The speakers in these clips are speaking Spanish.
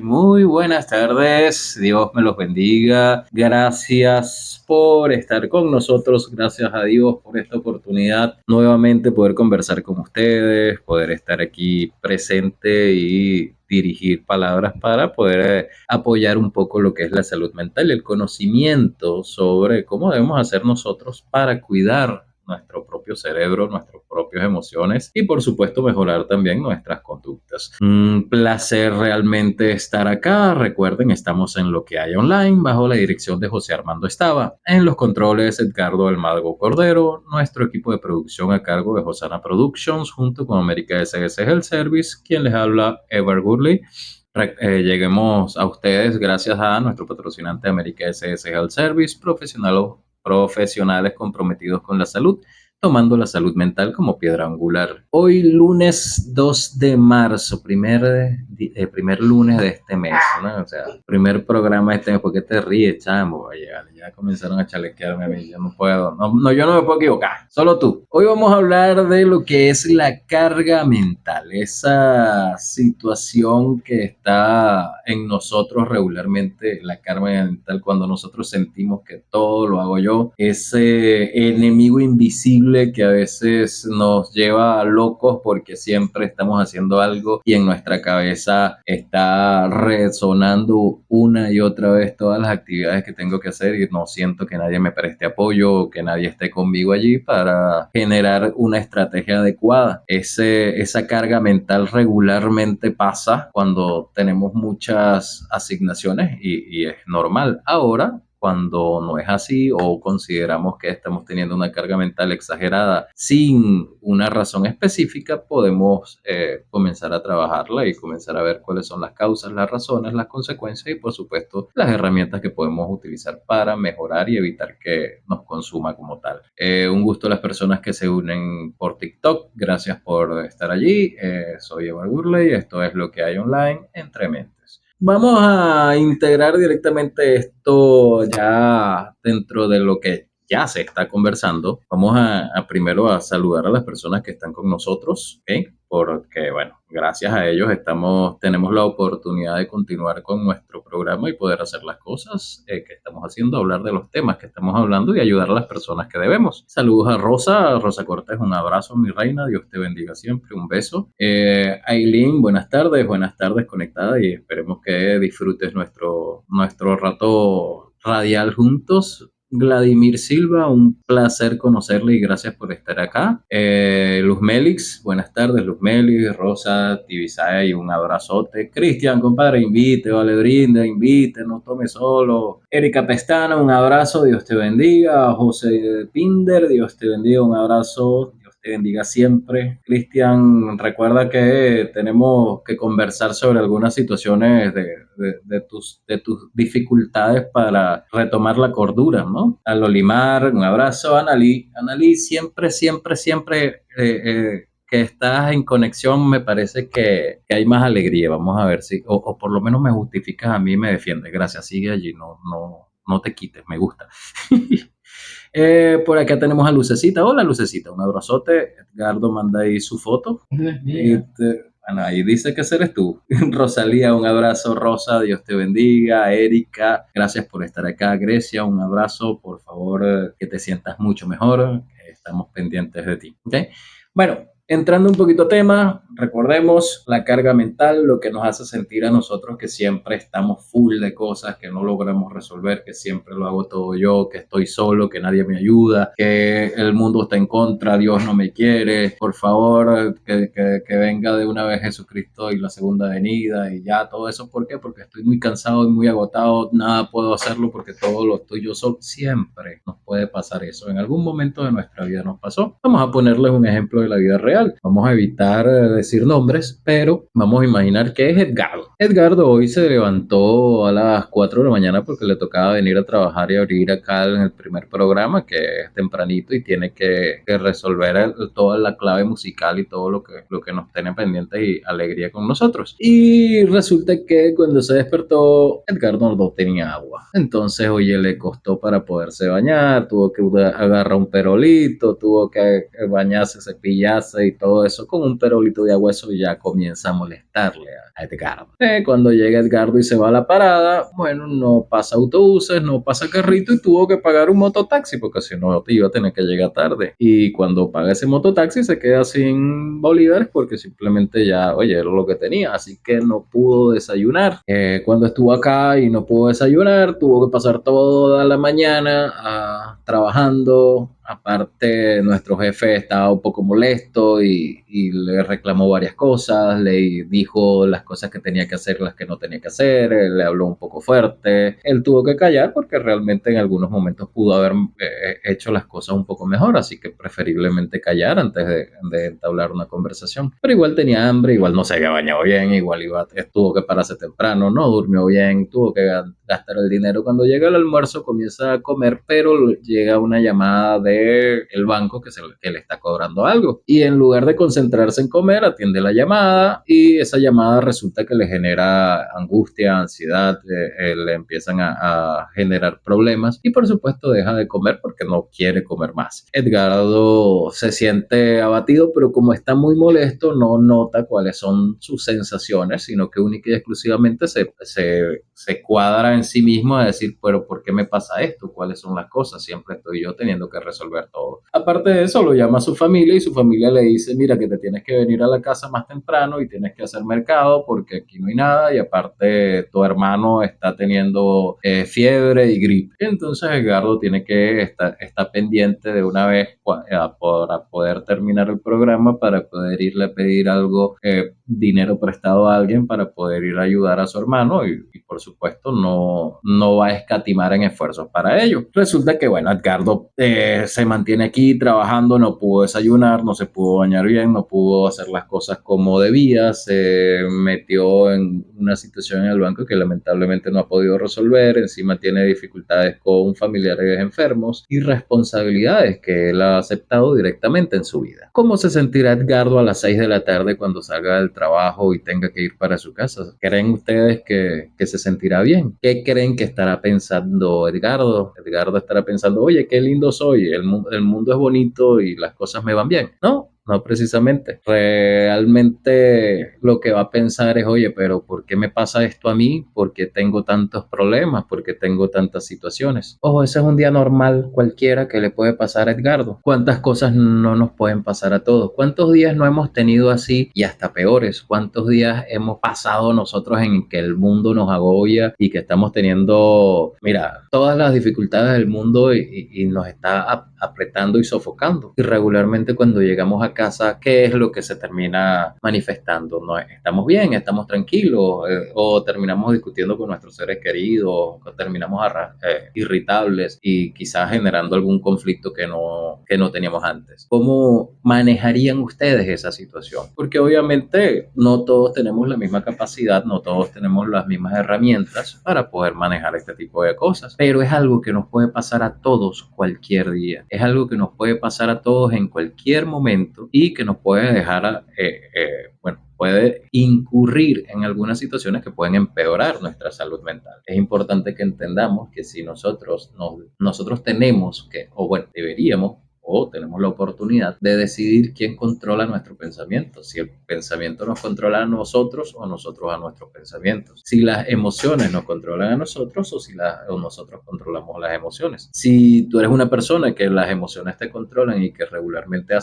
Muy buenas tardes, Dios me los bendiga. Gracias por estar con nosotros, gracias a Dios por esta oportunidad nuevamente poder conversar con ustedes, poder estar aquí presente y dirigir palabras para poder apoyar un poco lo que es la salud mental y el conocimiento sobre cómo debemos hacer nosotros para cuidar nuestro propio cerebro, nuestras propias emociones y por supuesto mejorar también nuestras conductas. Un placer realmente estar acá. Recuerden, estamos en Lo que hay online bajo la dirección de José Armando Estaba. En los controles, Edgardo Almago Cordero, nuestro equipo de producción a cargo de Josana Productions junto con América SGS Health Service, quien les habla, Ever Gurley. Lleguemos a ustedes gracias a nuestro patrocinante América SS Health Service, profesionales comprometidos con la salud, tomando la salud mental como piedra angular. Hoy lunes 2 de marzo, primer lunes de este mes, ¿no? O sea, primer programa de este mes. ¿Por qué te ríes, chamo? Ya comenzaron a chalequearme a mí, yo no puedo, yo no me puedo equivocar, solo tú. Hoy vamos a hablar de lo que es la carga mental, esa situación que está en nosotros regularmente, la carga mental, cuando nosotros sentimos que todo lo hago yo, ese enemigo invisible que a veces nos lleva locos porque siempre estamos haciendo algo y en nuestra cabeza está resonando una y otra vez todas las actividades que tengo que hacer y no siento que nadie me preste apoyo o que nadie esté conmigo allí para generar una estrategia adecuada. Esa carga mental regularmente pasa cuando tenemos muchas asignaciones y es normal. Ahora, cuando no es así o consideramos que estamos teniendo una carga mental exagerada sin una razón específica, podemos comenzar a trabajarla y comenzar a ver cuáles son las causas, las razones, las consecuencias y por supuesto las herramientas que podemos utilizar para mejorar y evitar que nos consuma como tal. Un gusto a las personas que se unen por TikTok, gracias por estar allí. Soy Evan Gurley, esto es Lo que hay online entre mentes. Vamos a integrar directamente esto ya dentro de lo que ya se está conversando. Vamos a primero a saludar a las personas que están con nosotros, ¿ok? Porque, bueno, gracias a ellos tenemos la oportunidad de continuar con nuestro programa y poder hacer las cosas que estamos haciendo, hablar de los temas que estamos hablando y ayudar a las personas que debemos. Saludos a Rosa Cortés, un abrazo, mi reina, Dios te bendiga siempre, un beso. Aileen, buenas tardes conectada y esperemos que disfrutes nuestro rato radial juntos. Vladimir Silva, un placer conocerle y gracias por estar acá. Luz Melix, buenas tardes, Luz Melix, Rosa, Tibisay, un abrazote. Cristian, compadre, invite, vale, brinde, invite, no tome solo. Erika Pestana, un abrazo, Dios te bendiga. José Pinder, Dios te bendiga, un abrazo. Te bendiga siempre. Cristian, recuerda que tenemos que conversar sobre algunas situaciones de tus dificultades para retomar la cordura, ¿no? A Lolimar, un abrazo. Analí, siempre que estás en conexión, me parece que hay más alegría. Vamos a ver si, o por lo menos me justificas a mí y me defiendes. Gracias, sigue allí, no te quites, me gusta. Por acá tenemos a Lucecita. Hola, Lucecita, un abrazote. Edgardo manda ahí su foto. Bueno, ahí dice que eres tú. Rosalía, un abrazo. Rosa, Dios te bendiga. Erika, gracias por estar acá. Grecia, un abrazo. Por favor, que te sientas mucho mejor. Estamos pendientes de ti. ¿Okay? Bueno, entrando un poquito a tema, recordemos la carga mental, lo que nos hace sentir a nosotros que siempre estamos full de cosas que no logramos resolver, que siempre lo hago todo yo, que estoy solo, que nadie me ayuda, que el mundo está en contra, Dios no me quiere, por favor, que venga de una vez Jesucristo y la segunda venida y ya todo eso. ¿Por qué? Porque estoy muy cansado y muy agotado, nada puedo hacerlo porque todo lo estoy yo solo. Siempre nos puede pasar eso, en algún momento de nuestra vida nos pasó. Vamos a ponerles un ejemplo de la vida real. Vamos a evitar decir nombres, pero vamos a imaginar que es Edgardo. Edgardo hoy se levantó a las 4 de la mañana porque le tocaba venir a trabajar y abrir acá en el primer programa, que es tempranito y tiene que resolver toda la clave musical y todo lo que nos tiene pendientes y alegría con nosotros. Y resulta que cuando se despertó, Edgardo no tenía agua. Entonces, oye, le costó para poderse bañar, tuvo que agarrar un perolito, tuvo que bañarse, cepillarse y todo eso con un perolito de agua, eso ya comienza a molestarle a Edgardo. Cuando llega Edgardo y se va a la parada, bueno, no pasa autobuses, no pasa carrito y tuvo que pagar un mototaxi porque si no te iba a tener que llegar tarde. Y cuando paga ese mototaxi se queda sin bolívares porque simplemente ya, oye, era lo que tenía, así que no pudo desayunar. Cuando estuvo acá y no pudo desayunar, tuvo que pasar toda la mañana trabajando. Aparte, nuestro jefe estaba un poco molesto y le reclamó varias cosas, le dijo las cosas que tenía que hacer, las que no tenía que hacer, le habló un poco fuerte. Él tuvo que callar porque realmente en algunos momentos pudo haber hecho las cosas un poco mejor, así que preferiblemente callar antes de entablar una conversación. Pero igual tenía hambre, igual no se había bañado bien, tuvo que pararse temprano, no durmió bien, tuvo que gastar el dinero. Cuando llega el almuerzo comienza a comer, pero llega una llamada de el banco que le está cobrando algo y en lugar de concentrarse en comer atiende la llamada y esa llamada resulta que le genera angustia, ansiedad, le empiezan a generar problemas y por supuesto deja de comer porque no quiere comer más. Edgardo se siente abatido, pero como está muy molesto no nota cuáles son sus sensaciones, sino que única y exclusivamente se cuadra en sí mismo a decir, pero ¿por qué me pasa esto? ¿Cuáles son las cosas? Siempre estoy yo teniendo que resolver todo. Aparte de eso, lo llama a su familia y su familia le dice, mira que te tienes que venir a la casa más temprano y tienes que hacer mercado porque aquí no hay nada y aparte tu hermano está teniendo fiebre y gripe. Entonces Edgardo tiene que estar pendiente de una vez para poder terminar el programa, para poder irle a pedir algo, dinero prestado a alguien para poder ir a ayudar a su hermano y por supuesto no va a escatimar en esfuerzos para ello. Resulta que bueno, Edgardo se mantiene aquí trabajando, no pudo desayunar, no se pudo bañar bien, no pudo hacer las cosas como debía, se metió en una situación en el banco que lamentablemente no ha podido resolver, encima tiene dificultades con familiares enfermos y responsabilidades que él ha aceptado directamente en su vida. ¿Cómo se sentirá Edgardo a las 6 de la tarde cuando salga del trabajo y tenga que ir para su casa? ¿Creen ustedes que se sentirá bien? ¿Qué creen que estará pensando Edgardo? Edgardo estará pensando, oye, qué lindo soy, el mundo es bonito y las cosas me van bien. No precisamente. Realmente lo que va a pensar es, oye, pero ¿por qué me pasa esto a mí? ¿Por qué tengo tantos problemas? ¿Por qué tengo tantas situaciones? Ojo, ese es un día normal cualquiera que le puede pasar a Edgardo. ¿Cuántas cosas no nos pueden pasar a todos? ¿Cuántos días no hemos tenido así y hasta peores? ¿Cuántos días hemos pasado nosotros en que el mundo nos agobia y que estamos teniendo, mira, todas las dificultades del mundo y nos está apretando y sofocando? Y regularmente cuando llegamos a casa, ¿qué es lo que se termina manifestando? ¿No? ¿Estamos bien? ¿Estamos tranquilos? ¿O terminamos discutiendo con nuestros seres queridos? ¿O terminamos irritables y quizás generando algún conflicto que no teníamos antes? ¿Cómo manejarían ustedes esa situación? Porque obviamente no todos tenemos la misma capacidad, no todos tenemos las mismas herramientas para poder manejar este tipo de cosas, pero es algo que nos puede pasar a todos cualquier día. Es algo que nos puede pasar a todos en cualquier momento y que nos puede dejar, puede incurrir en algunas situaciones que pueden empeorar nuestra salud mental. Es importante que entendamos que si nosotros tenemos que, o bueno, deberíamos o tenemos la oportunidad de decidir quién controla nuestro pensamiento, si el pensamiento nos controla a nosotros o nosotros a nuestros pensamientos, si las emociones nos controlan a nosotros o nosotros controlamos las emociones. Si tú eres una persona que las emociones te controlan y que regularmente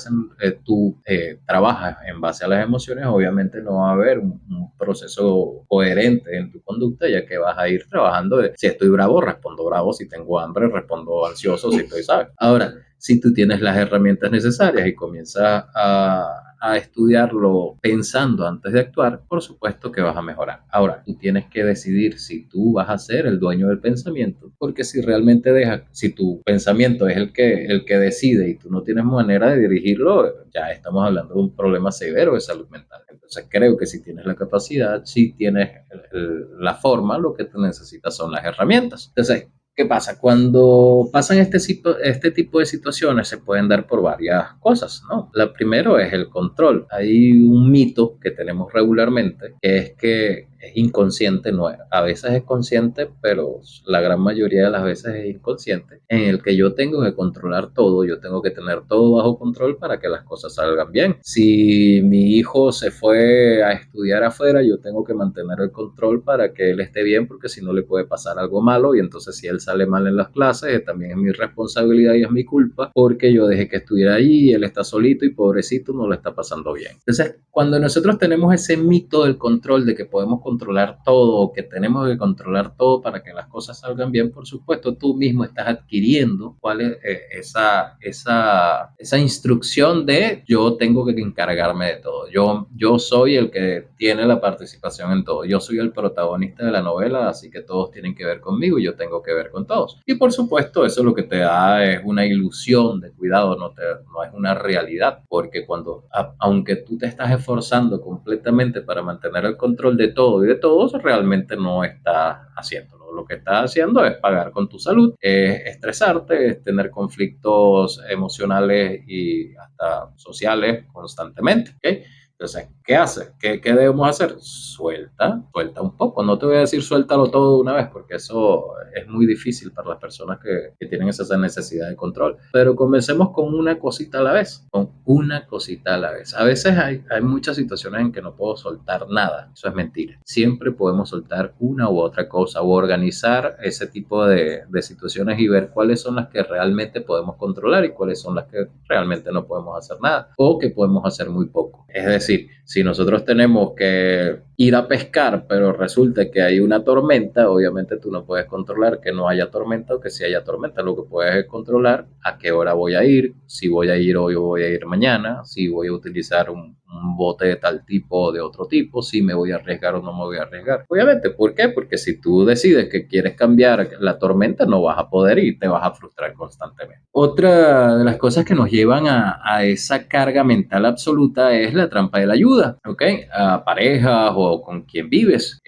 tú trabajas en base a las emociones, obviamente no va a haber un proceso coherente en tu conducta, ya que vas a ir trabajando si estoy bravo, respondo bravo, si tengo hambre, respondo ansioso, si estoy, ¿sabes? Ahora, si tú tienes las herramientas necesarias y comienzas a estudiarlo pensando antes de actuar, por supuesto que vas a mejorar. Ahora, tú tienes que decidir si tú vas a ser el dueño del pensamiento, porque si realmente si tu pensamiento es el que decide y tú no tienes manera de dirigirlo, ya estamos hablando de un problema severo de salud mental. Entonces creo que si tienes la capacidad, si tienes la forma, lo que tú necesitas son las herramientas. Entonces, ¿Qué pasa? Cuando pasan este tipo de situaciones se pueden dar por varias cosas, ¿no? La primero es el control. Hay un mito que tenemos regularmente, que es que es inconsciente, no es. A veces es consciente, pero la gran mayoría de las veces es inconsciente, en el que yo tengo que controlar todo, yo tengo que tener todo bajo control para que las cosas salgan bien. Si mi hijo se fue a estudiar afuera, yo tengo que mantener el control para que él esté bien, porque si no le puede pasar algo malo, y entonces si él sale mal en las clases, también es mi responsabilidad y es mi culpa, porque yo dejé que estuviera ahí y él está solito y pobrecito no lo está pasando bien. Entonces, cuando nosotros tenemos ese mito del control, de que podemos controlar todo, o que tenemos que controlar todo para que las cosas salgan bien, por supuesto, tú mismo estás adquiriendo cuál es esa instrucción de yo tengo que encargarme de todo. Yo soy el que tiene la participación en todo. Yo soy el protagonista de la novela, así que todos tienen que ver conmigo y yo tengo que ver con todos. Y por supuesto, eso lo que te da es una ilusión de cuidado, no es una realidad, porque aunque tú te estás esforzando completamente para mantener el control de todo y de todos, realmente no estás haciéndolo. Lo que estás haciendo es pagar con tu salud, es estresarte, es tener conflictos emocionales y hasta sociales constantemente, ¿ok? Entonces, ¿qué haces? ¿Qué debemos hacer? Suelta un poco. No te voy a decir suéltalo todo de una vez, porque eso es muy difícil para las personas que tienen esa necesidad de control. Pero comencemos con una cosita a la vez, con una cosita a la vez. A veces hay muchas situaciones en que no puedo soltar nada. Eso es mentira. Siempre podemos soltar una u otra cosa, o organizar ese tipo de situaciones y ver cuáles son las que realmente podemos controlar y cuáles son las que realmente no podemos hacer nada, o que podemos hacer muy poco. Es decir, si nosotros tenemos que ir a pescar, pero resulta que hay una tormenta, obviamente tú no puedes controlar que no haya tormenta o que sí haya tormenta. Lo que puedes es controlar a qué hora voy a ir, si voy a ir hoy o voy a ir mañana, si voy a utilizar un bote de tal tipo o de otro tipo, si me voy a arriesgar o no me voy a arriesgar. Obviamente, ¿por qué? Porque si tú decides que quieres cambiar la tormenta, no vas a poder y te vas a frustrar constantemente. Otra de las cosas que nos llevan a esa carga mental absoluta es la trampa de la ayuda, ¿ok? A parejas o con quien vives,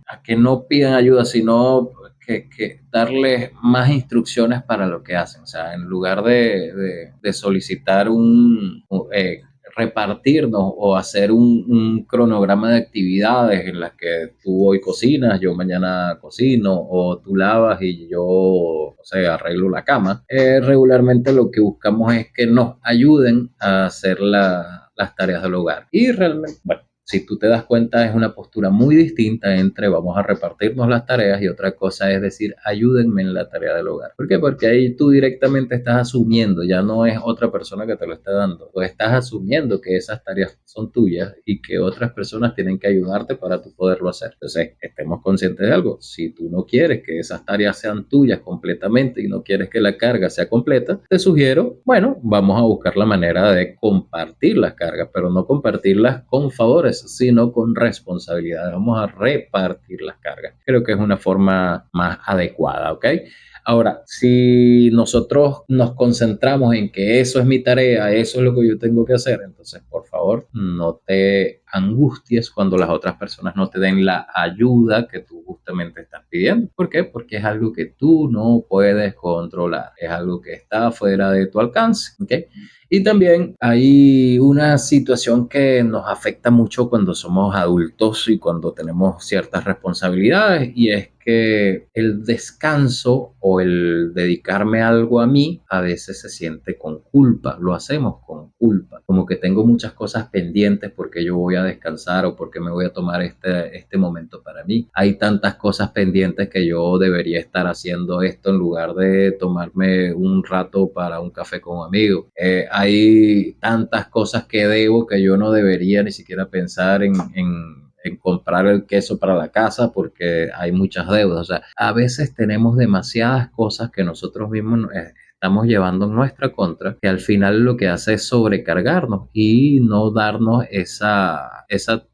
a que no pidan ayuda, sino que darles más instrucciones para lo que hacen. O sea, en lugar de solicitar repartirnos o hacer un cronograma de actividades en las que tú hoy cocinas, yo mañana cocino, o tú lavas y yo, o sea, arreglo la cama. Regularmente lo que buscamos es que nos ayuden a hacer las tareas del hogar. Y realmente, bueno, si tú te das cuenta, es una postura muy distinta entre vamos a repartirnos las tareas y otra cosa es decir, ayúdenme en la tarea del hogar. ¿Por qué? Porque ahí tú directamente estás asumiendo, ya no es otra persona que te lo está dando. Tú estás asumiendo que esas tareas son tuyas y que otras personas tienen que ayudarte para tú poderlo hacer. Entonces, estemos conscientes de algo. Si tú no quieres que esas tareas sean tuyas completamente y no quieres que la carga sea completa, te sugiero, bueno, vamos a buscar la manera de compartir las cargas, pero no compartirlas con favores, sino con responsabilidad. Vamos a repartir las cargas. Creo que es una forma más adecuada, ¿ok? Ahora, si nosotros nos concentramos en que eso es mi tarea, eso es lo que yo tengo que hacer, entonces por favor no te angusties cuando las otras personas no te den la ayuda que tú justamente estás pidiendo. ¿Por qué? Porque es algo que tú no puedes controlar, es algo que está fuera de tu alcance, ¿ok? Y también hay una situación que nos afecta mucho cuando somos adultos y cuando tenemos ciertas responsabilidades, y es que el descanso o el dedicarme algo a mí a veces se siente con culpa, lo hacemos con culpa, como que tengo muchas cosas pendientes porque yo voy a descansar o porque me voy a tomar este momento para mí. Hay tantas cosas pendientes que yo debería estar haciendo esto en lugar de tomarme un rato para un café con un amigo. Hay tantas cosas que debo que yo no debería ni siquiera pensar en comprar el queso para la casa porque hay muchas deudas. O sea, a veces tenemos demasiadas cosas que nosotros mismos estamos llevando en nuestra contra, que al final lo que hace es sobrecargarnos y no darnos esa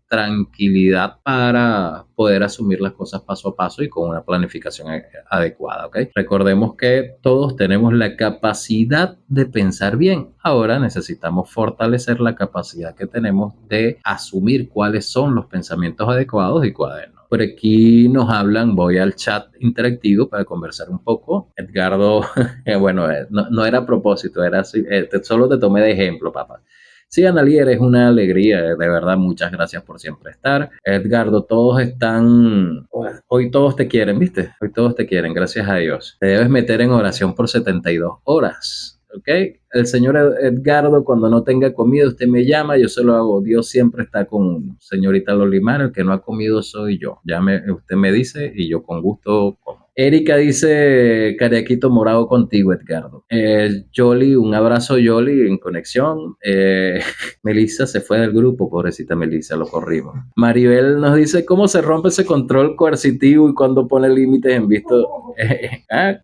tranquilidad para poder asumir las cosas paso a paso y con una planificación adecuada, ¿ok? Recordemos que todos tenemos la capacidad de pensar bien. Ahora necesitamos fortalecer la capacidad que tenemos de asumir cuáles son los pensamientos adecuados y cuáles no. Por aquí nos hablan, voy al chat interactivo para conversar un poco. Edgardo, bueno, no era a propósito, era así, solo te tomé de ejemplo, papá. Sí, Analier, es una alegría, de verdad, muchas gracias por siempre estar. Edgardo, todos están, hoy todos te quieren, ¿viste? Hoy todos te quieren, gracias a Dios. Te debes meter en oración por 72 horas, ¿ok? El señor Edgardo, cuando no tenga comida, usted me llama, yo se lo hago. Dios siempre está con uno. Señorita Lolimar, el que no ha comido soy yo. Usted me dice y yo con gusto como. Erika dice, Cariaquito morado contigo, Edgardo. Yoli, un abrazo, Yoli, en conexión. Melissa se fue del grupo, pobrecita Melissa, lo corrimos. Maribel nos dice, ¿cómo se rompe ese control coercitivo y cuando pone límites en visto?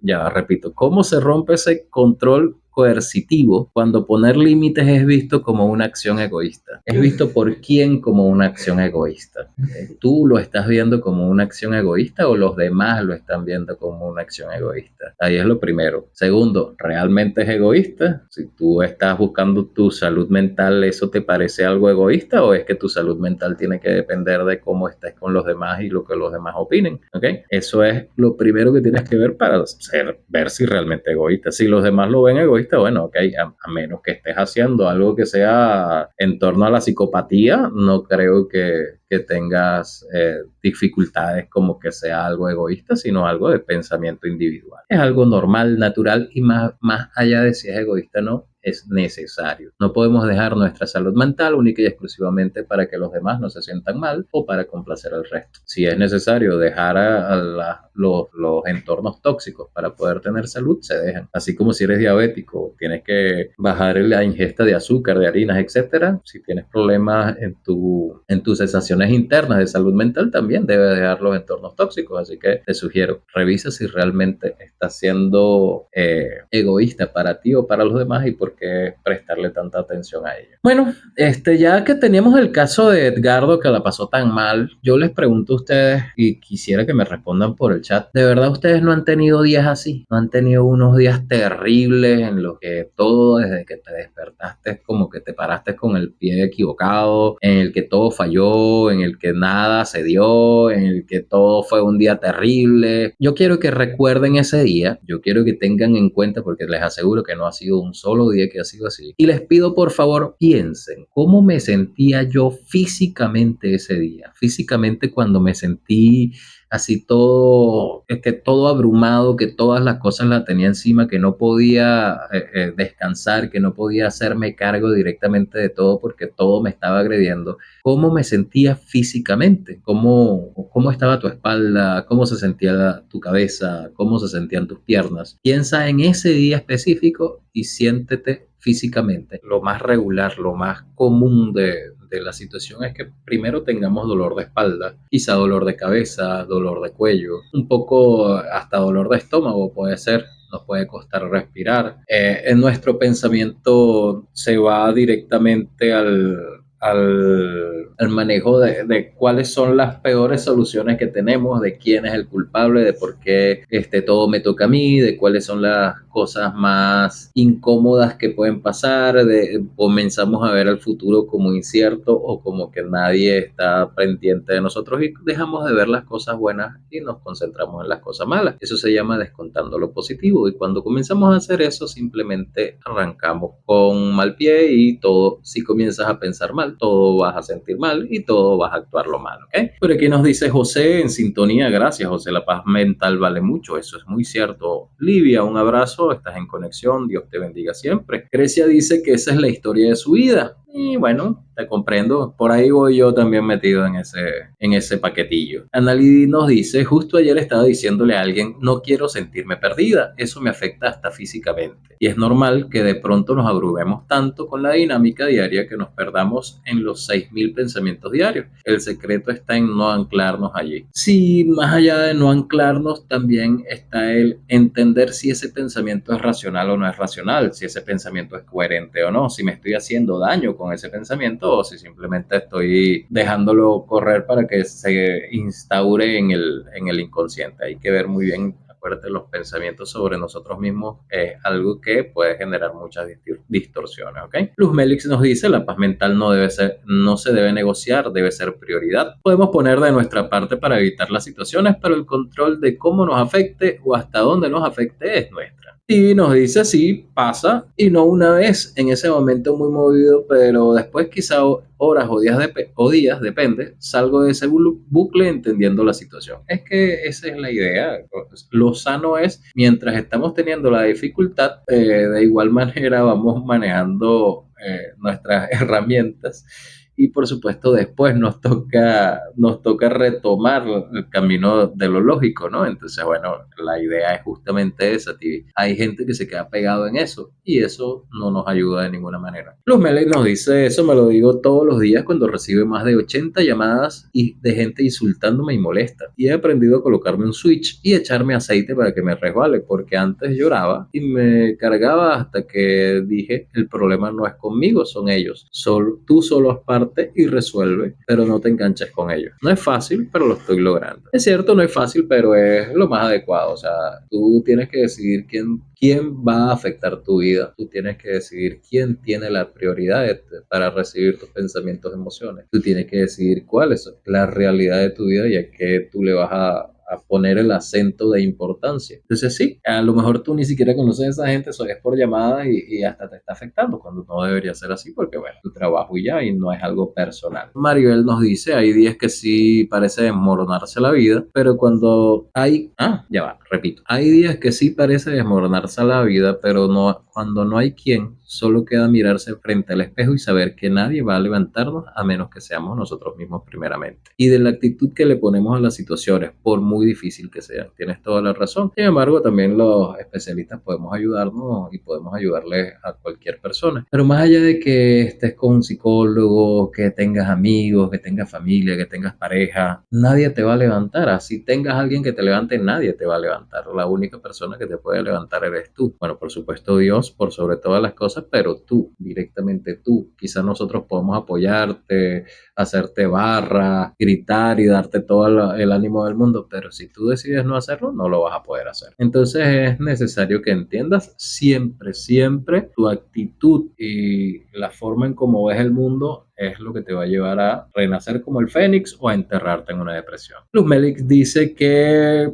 Ya repito, ¿cómo se rompe ese control coercitivo cuando poner límites es visto como una acción egoísta? Es visto por quién como una acción egoísta. ¿Tú lo estás viendo como una acción egoísta o los demás lo están viendo como una acción egoísta? Ahí es lo primero. Segundo, ¿realmente es egoísta? Si tú estás buscando tu salud mental, ¿eso te parece algo egoísta o es que tu salud mental tiene que depender de cómo estés con los demás y lo que los demás opinen? ¿Ok? Eso es lo primero que tienes que ver para ver si realmente es egoísta. Si los demás lo ven egoísta, bueno, ok, a menos que estés haciendo algo que sea en torno a la psicopatía, no creo que tengas dificultades como que sea algo egoísta, sino algo de pensamiento individual. Es algo normal, natural y más allá de si es egoísta o no, es necesario. No podemos dejar nuestra salud mental única y exclusivamente para que los demás no se sientan mal o para complacer al resto. Si es necesario dejar a los entornos tóxicos para poder tener salud, se dejan. Así como si eres diabético, tienes que bajar la ingesta de azúcar, de harinas, etcétera. Si tienes problemas en tus sensaciones internas de salud mental, también debes dejar los entornos tóxicos. Así que te sugiero, revisa si realmente estás siendo egoísta para ti o para los demás y por qué prestarle tanta atención a ello. Bueno, ya que teníamos el caso de Edgardo que la pasó tan mal, yo les pregunto a ustedes y quisiera que me respondan por el chat. ¿De verdad ustedes no han tenido días así? ¿No han tenido unos días terribles en los que todo desde que te despertaste es como que te paraste con el pie equivocado, en el que todo falló, en el que nada se dio, en el que todo fue un día terrible? Yo quiero que recuerden ese día, yo quiero que tengan en cuenta, porque les aseguro que no ha sido un solo día que ha sido así, y les pido por favor piensen cómo me sentía yo físicamente ese día, físicamente cuando me sentí así todo, que todo abrumado, que todas las cosas las tenía encima, que no podía descansar, que no podía hacerme cargo directamente de todo porque todo me estaba agrediendo. ¿Cómo me sentía físicamente? ¿Cómo estaba tu espalda? ¿Cómo se sentía tu cabeza? ¿Cómo se sentían tus piernas? Piensa en ese día específico y siéntete físicamente. Lo más regular, lo más común de la situación es que primero tengamos dolor de espalda, quizá dolor de cabeza, dolor de cuello, un poco hasta dolor de estómago puede ser. Nos puede costar respirar. En nuestro pensamiento se va directamente al manejo de cuáles son las peores soluciones que tenemos, de quién es el culpable, de por qué todo me toca a mí, de cuáles son las cosas más incómodas que pueden pasar, comenzamos a ver el futuro como incierto o como que nadie está pendiente de nosotros y dejamos de ver las cosas buenas y nos concentramos en las cosas malas. Eso se llama descontando lo positivo y cuando comenzamos a hacer eso simplemente arrancamos con mal pie y todo, si comienzas a pensar mal, todo vas a sentir mal y todo vas a actuar lo mal, ¿ok? Pero aquí nos dice José en sintonía, gracias José, la paz mental vale mucho, eso es muy cierto. Livia, un abrazo, estás en conexión, Dios te bendiga siempre. Grecia dice que esa es la historia de su vida. Y bueno, te comprendo. Por ahí voy yo también metido en ese paquetillo. Annalí nos dice, justo ayer estaba diciéndole a alguien, no quiero sentirme perdida. Eso me afecta hasta físicamente. Y es normal que de pronto nos abrumemos tanto con la dinámica diaria que nos perdamos en los 6.000 pensamientos diarios. El secreto está en no anclarnos allí. Sí, más allá de no anclarnos, también está el entender si ese pensamiento es racional o no es racional, si ese pensamiento es coherente o no, si me estoy haciendo daño con ese pensamiento o si simplemente estoy dejándolo correr para que se instaure en el inconsciente. Hay que ver muy bien. fuerte los pensamientos sobre nosotros mismos es algo que puede generar muchas distorsiones, ¿ok? Luz Melix nos dice, la paz mental no se debe negociar, debe ser prioridad. Podemos poner de nuestra parte para evitar las situaciones, pero el control de cómo nos afecte o hasta dónde nos afecte es nuestra. Y nos dice, sí, pasa, y no una vez en ese momento muy movido, pero después quizá horas o días, depende, salgo de ese bucle entendiendo la situación. Es que esa es la idea. Lo sano es, mientras estamos teniendo la dificultad, de igual manera vamos manejando nuestras herramientas y por supuesto después nos toca retomar el camino de lo lógico, ¿no? Entonces, bueno, la idea es justamente esa, tío. Hay gente que se queda pegado en eso y eso no nos ayuda de ninguna manera. Luz Melek nos dice, eso me lo digo todos los días cuando recibe más de 80 llamadas de gente insultándome y molesta. Y he aprendido a colocarme un switch y echarme aceite para que me resbale, porque antes lloraba y me cargaba hasta que dije, el problema no es conmigo, son ellos. Tú solo has parte y resuelve, pero no te enganches con ellos. No es fácil, pero lo estoy logrando. Es cierto, no es fácil, pero es lo más adecuado. O sea, tú tienes que decidir quién va a afectar tu vida. Tú tienes que decidir quién tiene la prioridad para recibir tus pensamientos, emociones. Tú tienes que decidir cuál es la realidad de tu vida y a qué tú le vas a poner el acento de importancia. Entonces sí, a lo mejor tú ni siquiera conoces a esa gente, eso es por llamadas y hasta te está afectando cuando no debería ser así porque bueno, tu trabajo y ya y no es algo personal. Maribel nos dice, hay días que sí parece desmoronarse la vida, pero repito, hay días que sí parece desmoronarse la vida, pero cuando no hay quien, solo queda mirarse frente al espejo y saber que nadie va a levantarnos a menos que seamos nosotros mismos primeramente. Y de la actitud que le ponemos a las situaciones, por muy difícil que sean. Tienes toda la razón. Sin embargo, también los especialistas podemos ayudarnos y podemos ayudarles a cualquier persona. Pero más allá de que estés con un psicólogo, que tengas amigos, que tengas familia, que tengas pareja, nadie te va a levantar. Así tengas a alguien que te levante, nadie te va a levantar. La única persona que te puede levantar eres tú. Bueno, por supuesto Dios, por sobre todas las cosas, pero tú, directamente tú. Quizás nosotros podemos apoyarte, hacerte barra, gritar y darte todo el ánimo del mundo, pero si tú decides no hacerlo, no lo vas a poder hacer. Entonces es necesario que entiendas siempre tu actitud y la forma en cómo ves el mundo es lo que te va a llevar a renacer como el fénix o a enterrarte en una depresión. Luz Melix dice que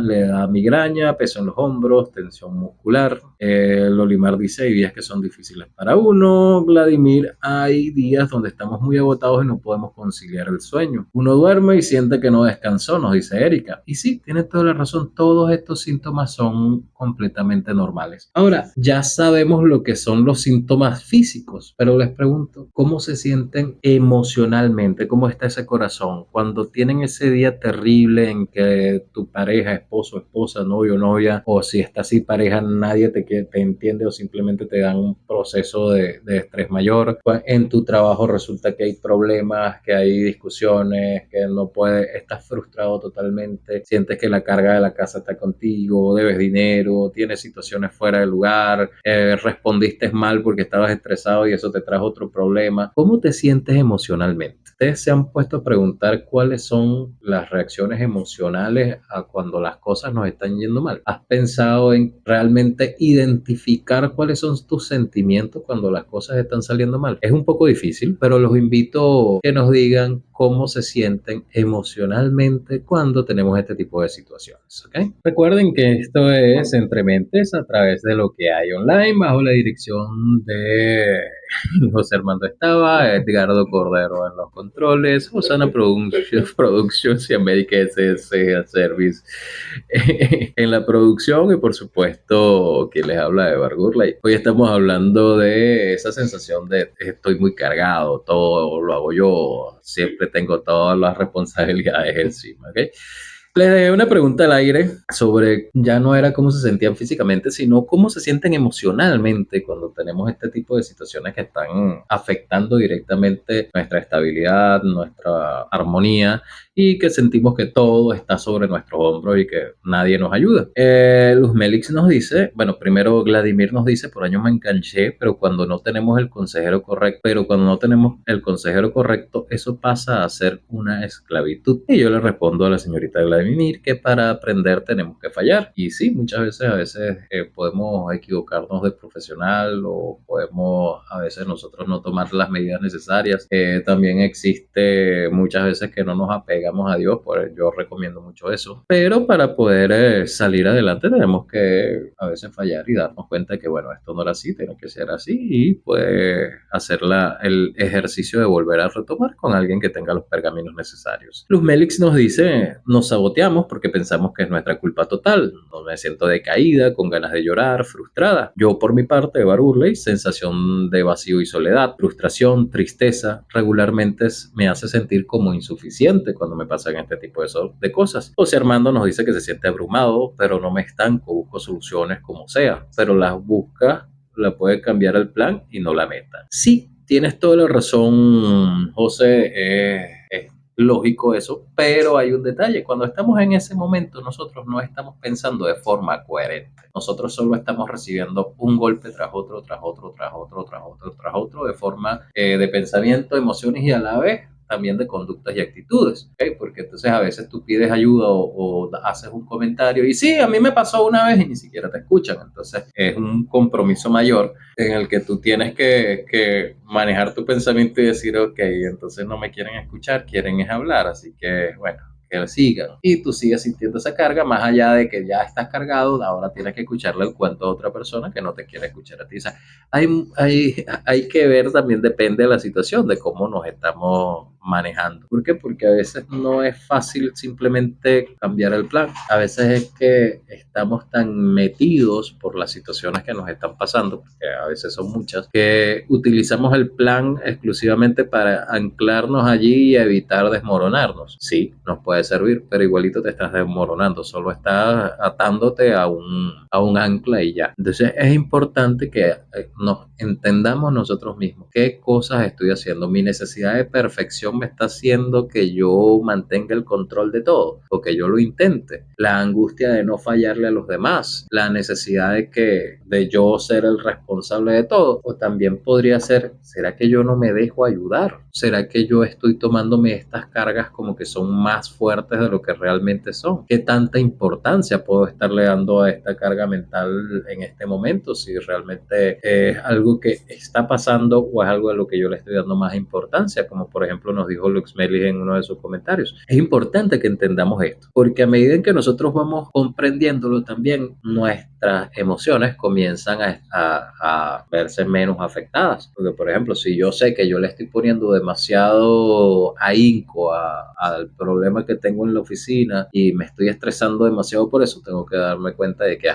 le da migraña, peso en los hombros, tensión muscular. Lolimar dice, hay días que son difíciles para uno. Vladimir, hay días donde estamos muy agotados y no podemos conciliar el sueño. Uno duerme y siente que no descansó, nos dice Erika. Y sí, tienes toda la razón, todos estos síntomas son completamente normales. Ahora, ya sabemos lo que son los síntomas físicos, pero les pregunto, ¿cómo se sienten emocionalmente? ¿Cómo está ese corazón cuando tienen ese día terrible en que tu pareja, esposo, esposa, novio, novia, o si está así pareja, nadie te entiende o simplemente te dan un proceso de estrés mayor? En tu trabajo resulta que hay problemas, que hay discusiones, que estás frustrado totalmente, sientes que la carga de la casa está contigo, debes dinero, tienes situaciones fuera de lugar, respondiste mal porque estabas estresado y eso te trajo otro problema. ¿Cómo te sientes emocionalmente? ¿Ustedes se han puesto a preguntar cuáles son las reacciones emocionales a cuando las cosas nos están yendo mal? ¿Has pensado en realmente identificar cuáles son tus sentimientos cuando las cosas están saliendo mal? Es un poco difícil, pero los invito a que nos digan cómo se sienten emocionalmente cuando tenemos este tipo de situaciones, ¿ok? Recuerden que esto es Entre Mentes a través de lo que hay online bajo la dirección de José Armando Estaba, Edgardo Cordero en los controles, Osana Productions y América SS Service en la producción y por supuesto quien les habla de Bargurley. Hoy estamos hablando de esa sensación de estoy muy cargado, todo lo hago yo, siempre tengo todas las responsabilidades encima, ¿ok? Les dejé una pregunta al aire sobre, ya no era cómo se sentían físicamente, sino cómo se sienten emocionalmente cuando tenemos este tipo de situaciones que están afectando directamente nuestra estabilidad, nuestra armonía y que sentimos que todo está sobre nuestros hombros y que nadie nos ayuda. Luz Melix nos dice, bueno, primero Vladimir nos dice, por años me enganché, pero cuando no tenemos el consejero correcto, eso pasa a ser una esclavitud. Y yo le respondo a la señorita Vladimir, de mimir que para aprender tenemos que fallar. Y sí, a veces podemos equivocarnos de profesional o podemos a veces nosotros no tomar las medidas necesarias. También existe muchas veces que no nos apegamos a Dios, pues yo recomiendo mucho eso. Pero para poder salir adelante tenemos que a veces fallar y darnos cuenta de que bueno, esto no era así, tiene que ser así y pues hacer el ejercicio de volver a retomar con alguien que tenga los pergaminos necesarios. Luz Melix nos dice, nos saboteamos porque pensamos que es nuestra culpa total. No me siento decaída, con ganas de llorar, frustrada. Yo por mi parte, Eva Burley, sensación de vacío y soledad, frustración, tristeza, regularmente me hace sentir como insuficiente cuando me pasan este tipo de cosas. José Armando nos dice que se siente abrumado, pero no me estanco, busco soluciones como sea, pero las busca, la puede cambiar el plan y no la meta. Sí, tienes toda la razón, José, es lógico eso, pero hay un detalle. Cuando estamos en ese momento, nosotros no estamos pensando de forma coherente. Nosotros solo estamos recibiendo un golpe tras otro, tras otro, tras otro, tras otro, tras otro, de forma de pensamiento, emociones y a la vez también de conductas y actitudes, ¿okay? Porque entonces a veces tú pides ayuda o haces un comentario y sí, a mí me pasó una vez y ni siquiera te escuchan. Entonces es un compromiso mayor en el que tú tienes que manejar tu pensamiento y decir, ok, entonces no me quieren escuchar, quieren es hablar, así que bueno, que sigan. Y tú sigues sintiendo esa carga, más allá de que ya estás cargado, ahora tienes que escucharle el cuento a otra persona que no te quiere escuchar a ti. O sea, hay que ver también, depende de la situación, de cómo nos estamos manejando. ¿Por qué? Porque a veces no es fácil simplemente cambiar el plan. A veces es que estamos tan metidos por las situaciones que nos están pasando, porque a veces son muchas, que utilizamos el plan exclusivamente para anclarnos allí y evitar desmoronarnos. Sí, nos puede servir, pero igualito te estás desmoronando, solo estás atándote a un ancla y ya. Entonces es importante que nos entendamos nosotros mismos qué cosas estoy haciendo. Mi necesidad de perfección me está haciendo que yo mantenga el control de todo o que yo lo intente. La angustia de no fallarle a los demás, la necesidad de yo ser el responsable de todo, o también podría ser, ¿será que yo no me dejo ayudar? ¿Será que yo estoy tomándome estas cargas como que son más fuertes de lo que realmente son? ¿Qué tanta importancia puedo estarle dando a esta carga mental en este momento? Si realmente es algo que está pasando o es algo a lo que yo le estoy dando más importancia, como por ejemplo nos dijo Lux Meli en uno de sus comentarios. Es importante que entendamos esto, porque a medida en que nosotros vamos comprendiéndolo también, nuestras emociones comienzan a verse menos afectadas. Porque por ejemplo, si yo sé que yo le estoy poniendo demasiado ahínco al problema que tengo en la oficina y me estoy estresando demasiado por eso, tengo que darme cuenta de que,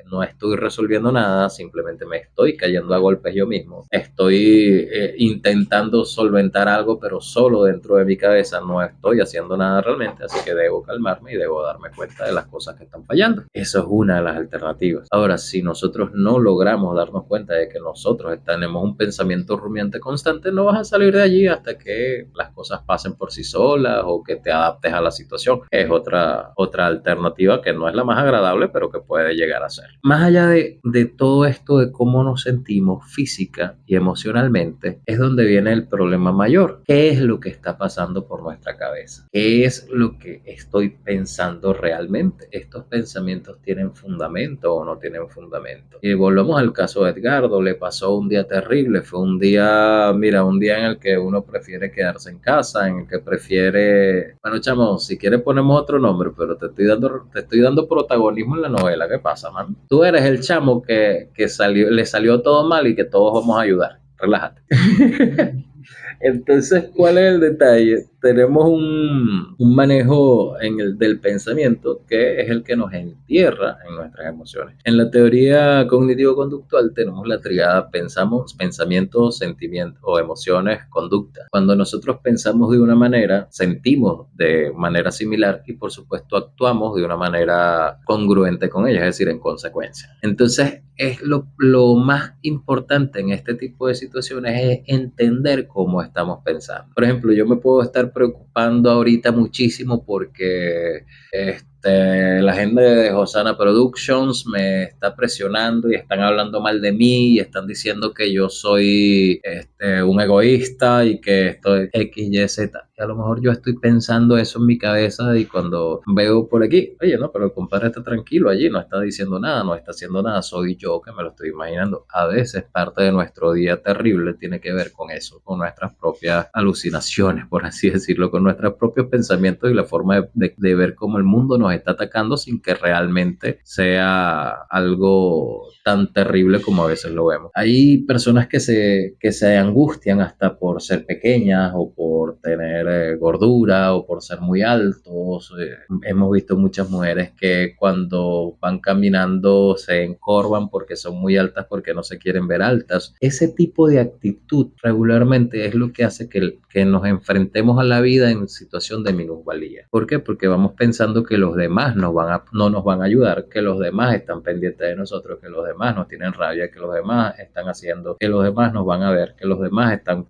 no estoy resolviendo nada, simplemente me estoy cayendo a golpes yo mismo. Estoy intentando solventar algo, pero solo dentro de mi cabeza, no estoy haciendo nada realmente, así que debo calmarme y debo darme cuenta de las cosas que están fallando. Eso es una de las alternativas. Ahora, si nosotros no logramos darnos cuenta de que nosotros tenemos un pensamiento rumiante constante, no vas a salir de allí hasta que las cosas pasen por sí solas o que te adaptes a la situación. Es otra alternativa que no es la más agradable, pero que puede llegar a ser. Más allá de todo esto de cómo nos sentimos física y emocionalmente, es donde viene el problema mayor. ¿Qué es lo que está pasando por nuestra cabeza? ¿Qué es lo que estoy pensando realmente? ¿Estos pensamientos tienen fundamento o no tienen fundamento? Y volvamos al caso de Edgardo. Le pasó un día terrible. Fue un día en el que uno prefiere quedarse en casa, en el que prefiere... Bueno, chamo, si quieres ponemos otro nombre, pero te estoy dando protagonismo en la novela. ¿Qué pasa, man? Tú eres el chamo que le salió todo mal y que todos vamos a ayudar. Relájate. Entonces, ¿cuál es el detalle? Tenemos un manejo del pensamiento que es el que nos entierra en nuestras emociones. En la teoría cognitivo-conductual tenemos la tríada pensamiento, sentimiento o emociones, conducta. Cuando nosotros pensamos de una manera, sentimos de manera similar y por supuesto actuamos de una manera congruente con ella, es decir, en consecuencia. Entonces, es lo más importante en este tipo de situaciones es entender cómo estamos pensando. Por ejemplo, yo me puedo estar preocupando ahorita muchísimo porque La gente de Hosanna Productions me está presionando y están hablando mal de mí y están diciendo que yo soy un egoísta y que estoy X, Y, Z. Y a lo mejor yo estoy pensando eso en mi cabeza y cuando veo por aquí, oye, no, pero el compadre está tranquilo allí, no está diciendo nada, no está haciendo nada, soy yo que me lo estoy imaginando. A veces parte de nuestro día terrible tiene que ver con eso, con nuestras propias alucinaciones, por así decirlo, con nuestros propios pensamientos y la forma de ver cómo el mundo nos está atacando sin que realmente sea algo tan terrible como a veces lo vemos. Hay personas que se angustian hasta por ser pequeñas o por tener gordura o por ser muy altos. Hemos visto muchas mujeres que cuando van caminando se encorvan porque son muy altas, porque no se quieren ver altas. Ese tipo de actitud regularmente es lo que hace que nos enfrentemos a la vida en situación de minusvalía. ¿Por qué? Porque vamos pensando que los demás no nos van a ayudar, que los demás están pendientes de nosotros, que los demás nos tienen rabia, que los demás están haciendo, que los demás nos van a ver, que los demás están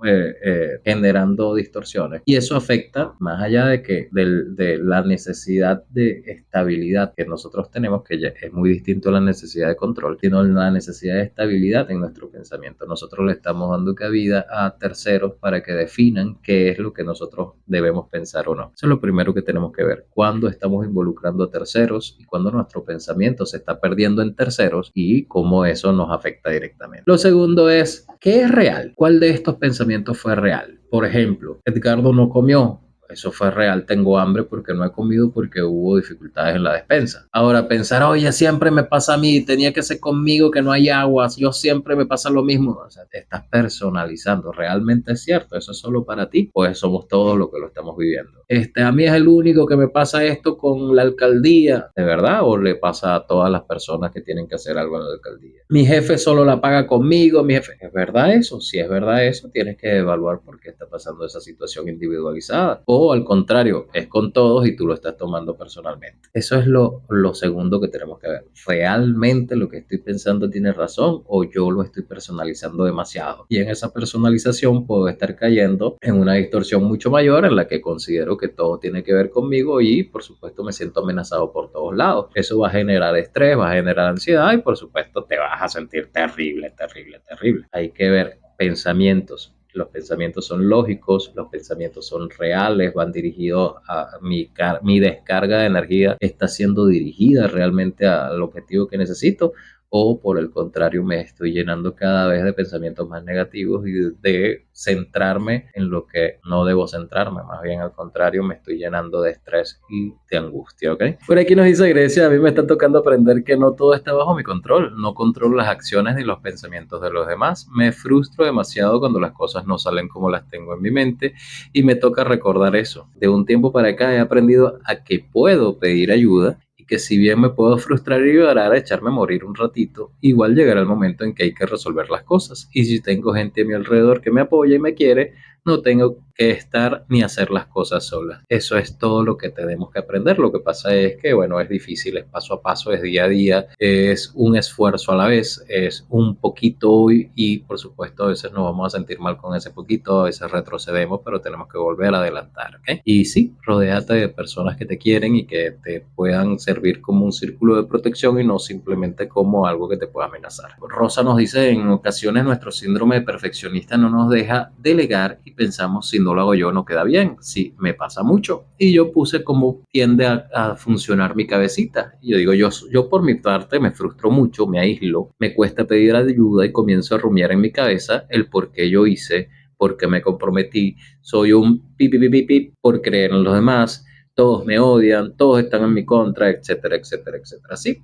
generando distorsiones. Y eso afecta, más allá de la necesidad de estabilidad que nosotros tenemos, que ya es muy distinto a la necesidad de control, sino la necesidad de estabilidad en nuestro pensamiento. Nosotros le estamos dando cabida a terceros para que definan qué es lo que nosotros debemos pensar o no. Eso es lo primero que tenemos que ver. Cuándo estamos involucrando a terceros y cuándo nuestro pensamiento se está perdiendo en terceros y cómo eso nos afecta directamente. Lo segundo es, ¿qué es real? ¿Cuál de estos pensamientos fue real? Por ejemplo, Edgardo no comió. Eso fue real, tengo hambre porque no he comido porque hubo dificultades en la despensa. Ahora pensar, oye, siempre me pasa a mí, tenía que ser conmigo que no hay agua, yo siempre me pasa lo mismo. O sea, te estás personalizando, realmente es cierto, eso es solo para ti, pues somos todos los que lo estamos viviendo. A mí es el único que me pasa esto con la alcaldía, ¿de verdad? ¿O le pasa a todas las personas que tienen que hacer algo en la alcaldía? Mi jefe solo la paga conmigo, mi jefe. ¿Es verdad eso? Si es verdad eso, tienes que evaluar por qué está pasando esa situación individualizada. O al contrario, es con todos y tú lo estás tomando personalmente. Eso es lo segundo que tenemos que ver. ¿Realmente lo que estoy pensando tiene razón o yo lo estoy personalizando demasiado? Y en esa personalización puedo estar cayendo en una distorsión mucho mayor en la que considero que todo tiene que ver conmigo y por supuesto me siento amenazado por todos lados. Eso va a generar estrés, va a generar ansiedad y por supuesto te vas a sentir terrible, terrible, terrible. Hay que ver pensamientos. Los pensamientos son lógicos, los pensamientos son reales, van dirigidos a mi descarga de energía, está siendo dirigida realmente al objetivo que necesito, o por el contrario me estoy llenando cada vez de pensamientos más negativos y de centrarme en lo que no debo centrarme, más bien al contrario me estoy llenando de estrés y de angustia, ¿ok? Por aquí nos dice Grecia, a mí me está tocando aprender que no todo está bajo mi control, no controlo las acciones ni los pensamientos de los demás, me frustro demasiado cuando las cosas no salen como las tengo en mi mente y me toca recordar eso. De un tiempo para acá he aprendido a que puedo pedir ayuda, que si bien me puedo frustrar y llorar a echarme a morir un ratito, igual llegará el momento en que hay que resolver las cosas. Y si tengo gente a mi alrededor que me apoya y me quiere, no tengo que estar ni hacer las cosas solas. Eso es todo lo que tenemos que aprender. Lo que pasa es que, bueno, es difícil, es paso a paso, es día a día, es un esfuerzo a la vez, es un poquito hoy y por supuesto a veces nos vamos a sentir mal con ese poquito, a veces retrocedemos, pero tenemos que volver a adelantar, ¿ok? Y sí, rodéate de personas que te quieren y que te puedan servir como un círculo de protección y no simplemente como algo que te pueda amenazar. Rosa nos dice, en ocasiones nuestro síndrome de perfeccionista no nos deja delegar y pensamos, si no lo hago yo no queda bien. Sí, me pasa mucho. Y yo puse como tiende a funcionar mi cabecita. Y yo digo, yo por mi parte me frustro mucho, me aíslo, me cuesta pedir ayuda y comienzo a rumiar en mi cabeza el por qué yo hice, por qué me comprometí. Soy un pipi por creer en los demás. Todos me odian, todos están en mi contra, etcétera, etcétera, etcétera. Sí,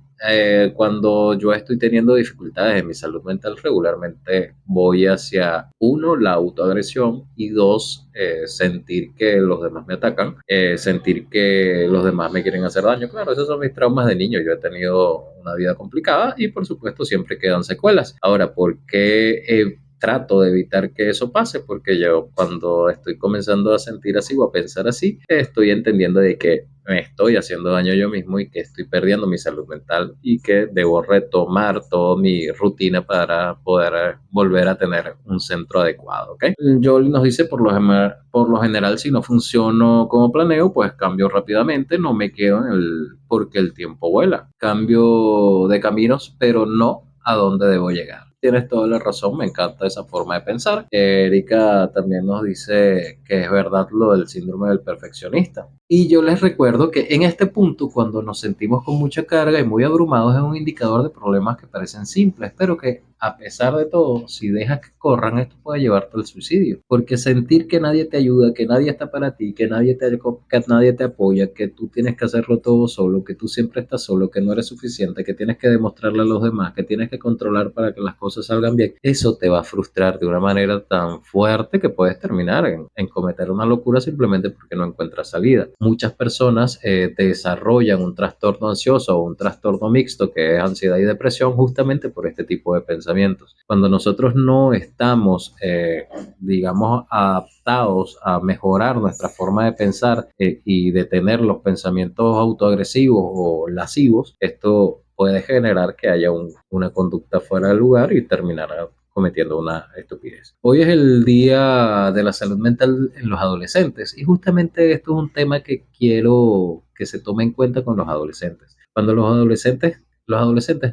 cuando yo estoy teniendo dificultades en mi salud mental, regularmente voy hacia, uno, la autoagresión y dos, sentir que los demás me atacan, sentir que los demás me quieren hacer daño. Claro, esos son mis traumas de niño. Yo he tenido una vida complicada y por supuesto siempre quedan secuelas. Ahora, ¿por qué trato de evitar que eso pase, porque yo cuando estoy comenzando a sentir así o a pensar así, estoy entendiendo de que me estoy haciendo daño yo mismo y que estoy perdiendo mi salud mental y que debo retomar toda mi rutina para poder volver a tener un centro adecuado, ¿ok? Joel nos dice, por lo general, si no funciono como planeo, pues cambio rápidamente, no me quedo en porque el tiempo vuela. Cambio de caminos, pero no a dónde debo llegar. Tienes toda la razón, me encanta esa forma de pensar. Erika también nos dice que es verdad lo del síndrome del perfeccionista. Y yo les recuerdo que en este punto, cuando nos sentimos con mucha carga y muy abrumados, es un indicador de problemas que parecen simples, pero que a pesar de todo, si dejas que corran, esto puede llevarte al suicidio. Porque sentir que nadie te ayuda, que nadie está para ti, que nadie te apoya, que tú tienes que hacerlo todo solo, que tú siempre estás solo, que no eres suficiente, que tienes que demostrarle a los demás, que tienes que controlar para que las cosas salgan bien, eso te va a frustrar de una manera tan fuerte que puedes terminar en cometer una locura simplemente porque no encuentras salida. Muchas personas desarrollan un trastorno ansioso o un trastorno mixto que es ansiedad y depresión justamente por este tipo de pensamientos. Cuando nosotros no estamos, digamos, adaptados a mejorar nuestra forma de pensar y detener los pensamientos autoagresivos o lascivos, esto puede generar que haya una conducta fuera de lugar y terminar cometiendo una estupidez. Hoy es el Día de la Salud Mental en los adolescentes y justamente esto es un tema que quiero que se tome en cuenta con los adolescentes. Cuando los adolescentes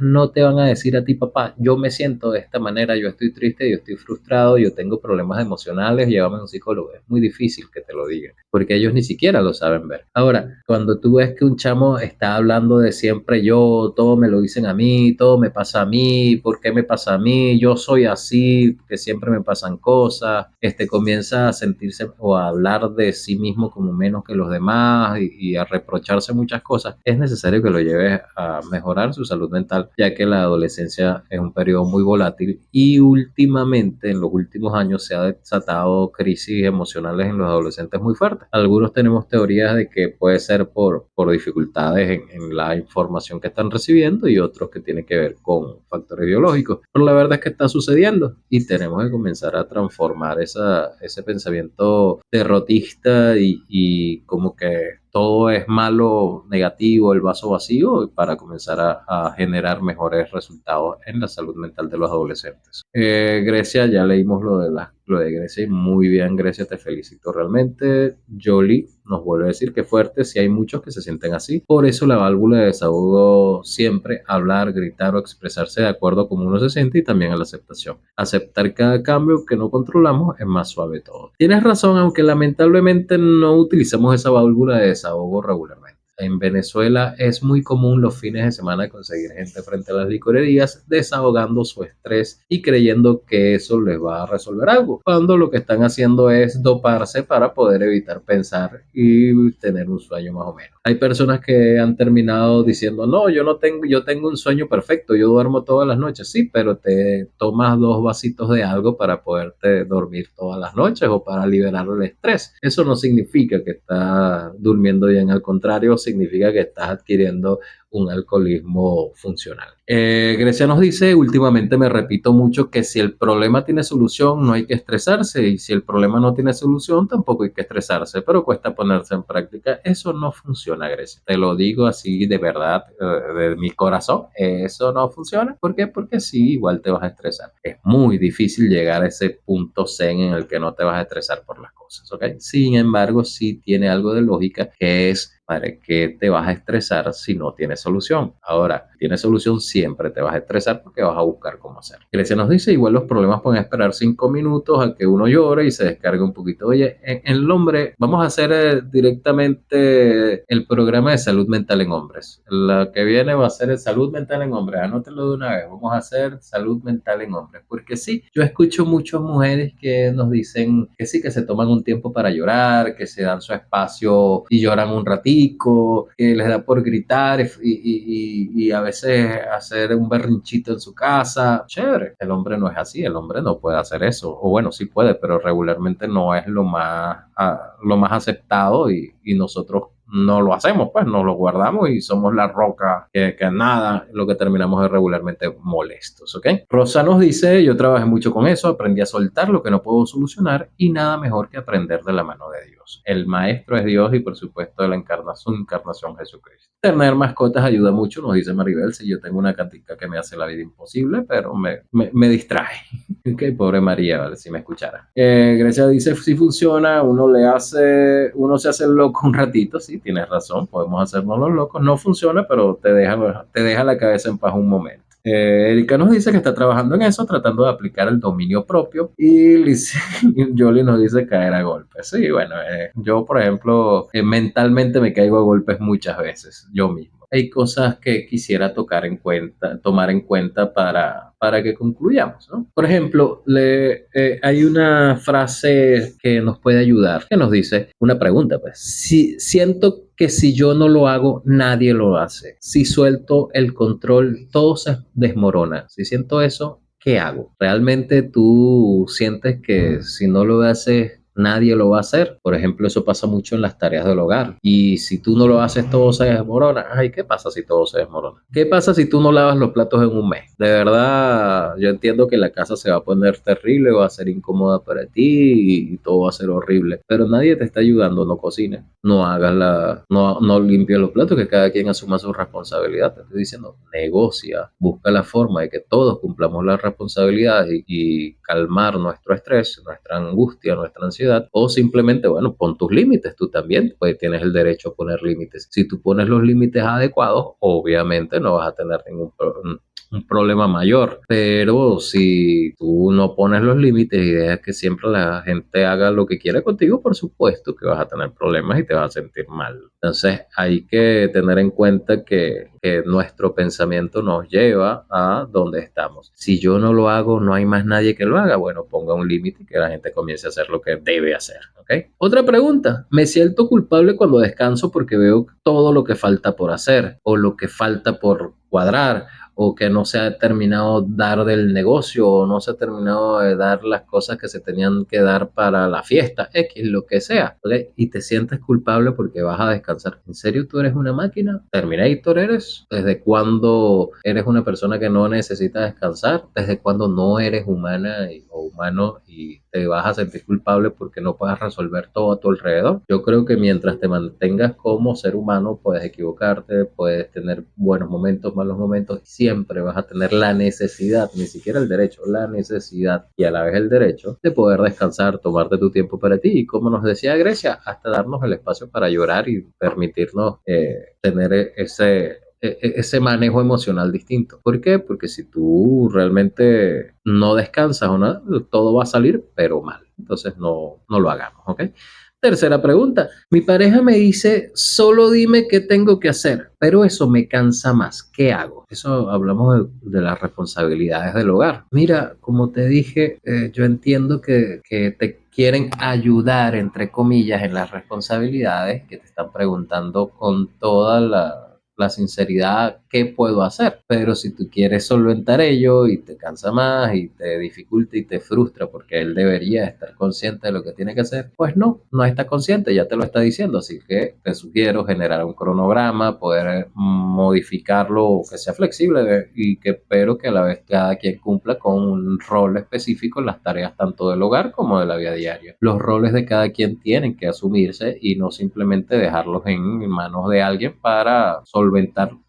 no te van a decir a ti, papá, yo me siento de esta manera, yo estoy triste, yo estoy frustrado, yo tengo problemas emocionales, llévame a un psicólogo. Es muy difícil que te lo digan, porque ellos ni siquiera lo saben ver. Ahora, cuando tú ves que un chamo está hablando de siempre yo, todo me lo dicen a mí, todo me pasa a mí, ¿por qué me pasa a mí? Yo soy así, que siempre me pasan cosas, comienza a sentirse o a hablar de sí mismo como menos que los demás y a reprocharse muchas cosas, es necesario que lo lleves a mejorar su salud mental, ya que la adolescencia es un periodo muy volátil y últimamente, en los últimos años, se ha desatado crisis emocionales en los adolescentes muy fuertes. Algunos tenemos teorías de que puede ser por dificultades en la información que están recibiendo y otros que tienen que ver con factores biológicos. Pero la verdad es que está sucediendo y tenemos que comenzar a transformar ese pensamiento derrotista y como que todo es malo, negativo, el vaso vacío, para comenzar a generar mejores resultados en la salud mental de los adolescentes. Grecia, ya leímos lo de Grecia y muy bien, Grecia, te felicito realmente. Jolie nos vuelve a decir que fuerte, si hay muchos que se sienten así. Por eso la válvula de desahogo siempre, hablar, gritar o expresarse de acuerdo a cómo uno se siente y también a la aceptación. Aceptar cada cambio que no controlamos es más suave todo. Tienes razón, aunque lamentablemente no utilizamos esa válvula de desahogo regularmente. En Venezuela es muy común los fines de semana conseguir gente frente a las licorerías desahogando su estrés y creyendo que eso les va a resolver algo, cuando lo que están haciendo es doparse para poder evitar pensar y tener un sueño más o menos. Hay personas que han terminado diciendo, no, yo tengo un sueño perfecto, yo duermo todas las noches, sí, pero te tomas 2 vasitos de algo para poderte dormir todas las noches o para liberar el estrés. Eso no significa que estás durmiendo bien, al contrario, significa que estás adquiriendo un alcoholismo funcional. Grecia nos dice, últimamente me repito mucho que si el problema tiene solución no hay que estresarse y si el problema no tiene solución tampoco hay que estresarse, pero cuesta ponerse en práctica. Eso no funciona, Grecia. Te lo digo así de verdad, de mi corazón. Eso no funciona. ¿Por qué? Porque sí, igual te vas a estresar. Es muy difícil llegar a ese punto zen en el que no te vas a estresar por las cosas, ¿ok? Sin embargo, sí tiene algo de lógica, que es ¿para qué te vas a estresar si no tienes solución? Ahora, tienes solución, siempre te vas a estresar porque vas a buscar cómo hacer. Grecia nos dice, igual los problemas pueden esperar 5 minutos a que uno llore y se descargue un poquito. Oye, en el hombre, vamos a hacer directamente el programa de salud mental en hombres. La que viene va a ser el salud mental en hombres. Anótelo de una vez. Vamos a hacer salud mental en hombres. Porque sí, yo escucho muchas mujeres que nos dicen que sí, que se toman un tiempo para llorar, que se dan su espacio y lloran un ratito, que les da por gritar y a veces hacer un berrinchito en su casa. Chévere. El hombre no es así, el hombre no puede hacer eso. O bueno, sí puede, pero regularmente no es lo más aceptado y nosotros no lo hacemos, pues nos lo guardamos y somos la roca que nada, lo que terminamos es regularmente molestos, ¿ok? Rosa nos dice, yo trabajé mucho con eso, aprendí a soltar lo que no puedo solucionar y nada mejor que aprender de la mano de Dios. El maestro es Dios y por supuesto de la encarnación Jesucristo. Tener mascotas ayuda mucho, nos dice Maribel, si yo tengo una catica que me hace la vida imposible, pero me distrae. Ok, pobre María, vale, si me escuchara. Grecia dice, si funciona, uno se hace el loco un ratito, sí, tienes razón, podemos hacernos los locos, no funciona, pero te deja la cabeza en paz un momento. Erika nos dice que está trabajando en eso, tratando de aplicar el dominio propio. Y Jolie nos dice caer a golpes. Sí, bueno, yo, por ejemplo, mentalmente me caigo a golpes muchas veces, yo mismo. Hay cosas que quisiera tomar en cuenta para que concluyamos, ¿no? Por ejemplo, hay una frase que nos puede ayudar, que nos dice una pregunta, pues, si siento que si yo no lo hago, nadie lo hace. Si suelto el control, todo se desmorona. Si siento eso, ¿qué hago? ¿Realmente tú sientes que si no lo haces, nadie lo va a hacer? Por ejemplo, eso pasa mucho en las tareas del hogar. Y si tú no lo haces, todo se desmorona. Ay, ¿qué pasa si todo se desmorona? ¿Qué pasa si tú no lavas los platos en un mes? De verdad, yo entiendo que la casa se va a poner terrible, va a ser incómoda para ti y todo va a ser horrible. Pero nadie te está ayudando, no cocines, no limpies los platos, que cada quien asuma su responsabilidad. Te estoy diciendo, negocia, busca la forma de que todos cumplamos las responsabilidades y calmar nuestro estrés, nuestra angustia, nuestra ansiedad, o simplemente, bueno, pon tus límites, tú también, pues tienes el derecho a poner límites. Si tú pones los límites adecuados, obviamente no vas a tener un problema mayor, pero si tú no pones los límites y dejas que siempre la gente haga lo que quiera contigo, por supuesto que vas a tener problemas y te vas a sentir mal. Entonces hay que tener en cuenta que nuestro pensamiento nos lleva a donde estamos. Si yo no lo hago, no hay más nadie que lo haga. Bueno, ponga un límite y que la gente comience a hacer lo que debe hacer, ¿ok? Otra pregunta, ¿me siento culpable cuando descanso porque veo todo lo que falta por hacer o lo que falta por cuadrar, o que no se ha terminado dar del negocio, o no se ha terminado de dar las cosas que se tenían que dar para la fiesta, X, lo que sea, ¿okay? Y te sientes culpable porque vas a descansar? ¿En serio tú eres una máquina? ¿Terminator eres? ¿Desde cuándo eres una persona que no necesita descansar? ¿Desde cuándo no eres humana o humano y te vas a sentir culpable porque no puedas resolver todo a tu alrededor? Yo creo que mientras te mantengas como ser humano, puedes equivocarte, puedes tener buenos momentos, malos momentos, siempre vas a tener la necesidad, ni siquiera el derecho, la necesidad y a la vez el derecho de poder descansar, tomarte tu tiempo para ti y, como nos decía Grecia, hasta darnos el espacio para llorar y permitirnos tener ese manejo emocional distinto. ¿Por qué? Porque si tú realmente no descansas o nada, todo va a salir, pero mal. Entonces no lo hagamos, ¿ok? Tercera pregunta. Mi pareja me dice, solo dime qué tengo que hacer, pero eso me cansa más. ¿Qué hago? Eso hablamos de las responsabilidades del hogar. Mira, como te dije, yo entiendo que te quieren ayudar, entre comillas, en las responsabilidades, que te están preguntando con toda la sinceridad qué puedo hacer. Pero si tú quieres solventar ello y te cansa más y te dificulta y te frustra porque él debería estar consciente de lo que tiene que hacer, pues no está consciente, ya te lo está diciendo. Así que te sugiero generar un cronograma, poder modificarlo, que sea flexible pero que a la vez cada quien cumpla con un rol específico en las tareas tanto del hogar como de la vida diaria. Los roles de cada quien tienen que asumirse y no simplemente dejarlos en manos de alguien para solventar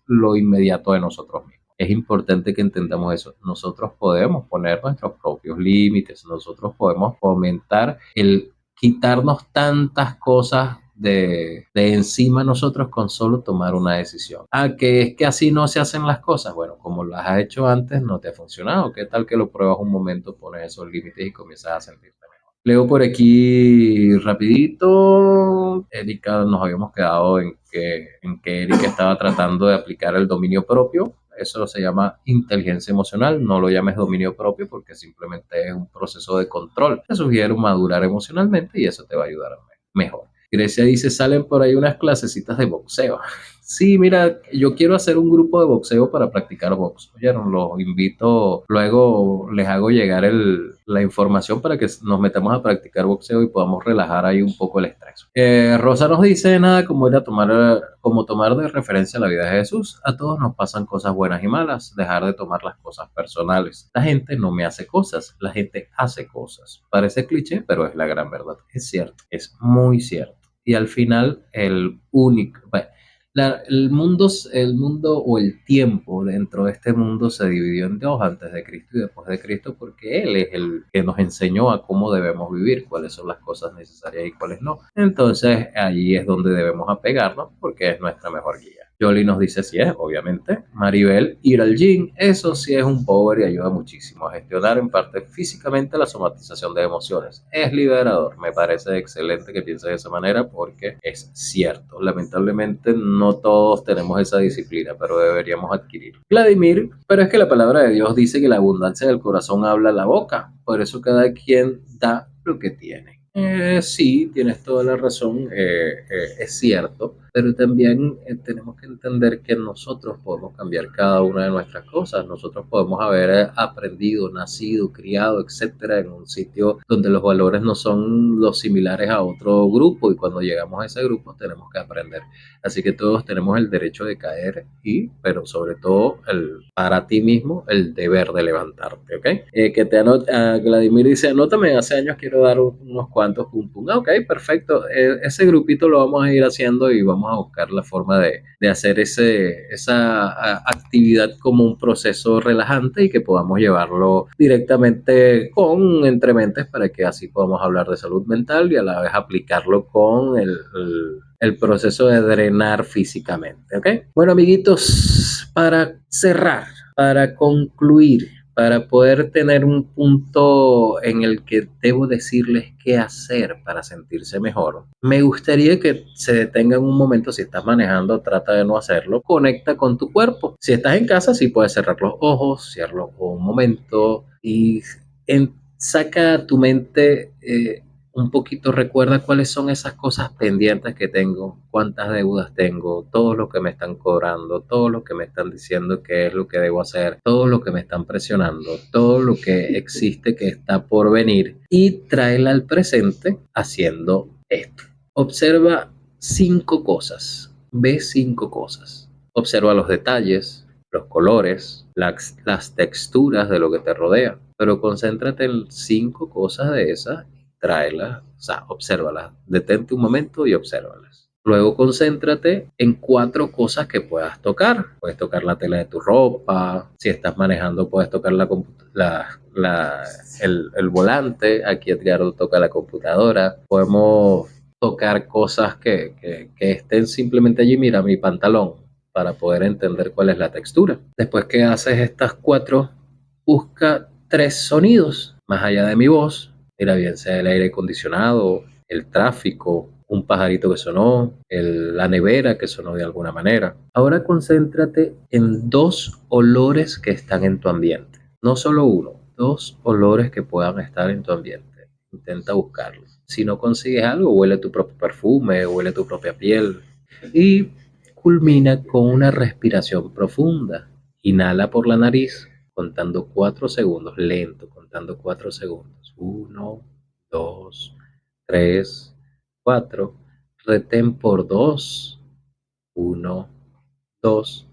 lo inmediato de nosotros mismos. Es importante que entendamos eso. Nosotros podemos poner nuestros propios límites, nosotros podemos fomentar el quitarnos tantas cosas de encima nosotros con solo tomar una decisión. Que es que así no se hacen las cosas. Bueno, como las has hecho antes, no te ha funcionado. ¿Qué tal que lo pruebas un momento, pones esos límites y comienzas a sentirte mejor? Leo por aquí rapidito. Erika, nos habíamos quedado en que Erika estaba tratando de aplicar el dominio propio. Eso se llama inteligencia emocional. No lo llames dominio propio porque simplemente es un proceso de control. Te sugiero madurar emocionalmente y eso te va a ayudar mejor. Grecia dice, salen por ahí unas clasecitas de boxeo. Sí, mira, yo quiero hacer un grupo de boxeo para practicar box. ¿Oyeron? Los invito, luego les hago llegar la información para que nos metamos a practicar boxeo y podamos relajar ahí un poco el estrés. Rosa nos dice nada como ir a tomar, como tomar de referencia la vida de Jesús. A todos nos pasan cosas buenas y malas. Dejar de tomar las cosas personales. La gente no me hace cosas, la gente hace cosas. Parece cliché, pero es la gran verdad. Es cierto, es muy cierto. Y al final, el único, bueno, el mundo o el tiempo dentro de este mundo se dividió en dos, antes de Cristo y después de Cristo, porque Él es el que nos enseñó a cómo debemos vivir, cuáles son las cosas necesarias y cuáles no. Entonces, allí es donde debemos apegarnos, porque es nuestra mejor guía. Jolie nos dice si es, obviamente. Maribel, ir al gym, eso sí es un power y ayuda muchísimo a gestionar en parte físicamente la somatización de emociones. Es liberador, me parece excelente que pienses de esa manera porque es cierto. Lamentablemente no todos tenemos esa disciplina, pero deberíamos adquirir. Vladimir, pero es que la palabra de Dios dice que la abundancia del corazón habla la boca, por eso cada quien da lo que tiene. Sí, tienes toda la razón, es cierto, pero también tenemos que entender que nosotros podemos cambiar cada una de nuestras cosas. Nosotros podemos haber aprendido, nacido, criado, etcétera, en un sitio donde los valores no son los similares a otro grupo y cuando llegamos a ese grupo tenemos que aprender. Así que todos tenemos el derecho de caer pero sobre todo para ti mismo, el deber de levantarte, ¿ok? Vladimir dice, anótame, hace años quiero dar unos cuantos pum pum. Ok, perfecto. Ese grupito lo vamos a ir haciendo y vamos a buscar la forma de hacer esa actividad como un proceso relajante y que podamos llevarlo directamente con entrementes para que así podamos hablar de salud mental y a la vez aplicarlo con el proceso de drenar físicamente, ¿ok? Bueno, amiguitos, para cerrar, para concluir, para poder tener un punto en el que debo decirles qué hacer para sentirse mejor, me gustaría que se detengan un momento. Si estás manejando, trata de no hacerlo. Conecta con tu cuerpo. Si estás en casa, sí puedes cerrar los ojos, cierra un momento y saca a tu mente un poquito, recuerda cuáles son esas cosas pendientes que tengo, cuántas deudas tengo, todo lo que me están cobrando, todo lo que me están diciendo que es lo que debo hacer, todo lo que me están presionando, todo lo que existe que está por venir y tráela al presente haciendo esto. Observa 5 cosas, ve 5 cosas, observa los detalles, los colores, las texturas de lo que te rodea, pero concéntrate en 5 cosas de esas, tráelas, o sea, obsérvalas, detente un momento y obsérvalas. Luego concéntrate en 4 cosas que puedas tocar. Puedes tocar la tela de tu ropa, si estás manejando puedes tocar el volante, aquí Edgardo toca la computadora, podemos tocar cosas que estén simplemente allí. Mira mi pantalón, para poder entender cuál es la textura. Después que haces estas 4, busca 3 sonidos más allá de mi voz. Mira, bien sea el aire acondicionado, el tráfico, un pajarito que sonó, la nevera que sonó de alguna manera. Ahora concéntrate en 2 olores que están en tu ambiente. No solo uno, 2 olores que puedan estar en tu ambiente. Intenta buscarlos. Si no consigues algo, huele tu propio perfume, huele tu propia piel. Y culmina con una respiración profunda. Inhala por la nariz, contando 4 segundos, lento, contando 4 segundos. 1, 2, 3, 4. Retén por 2, 1, 2.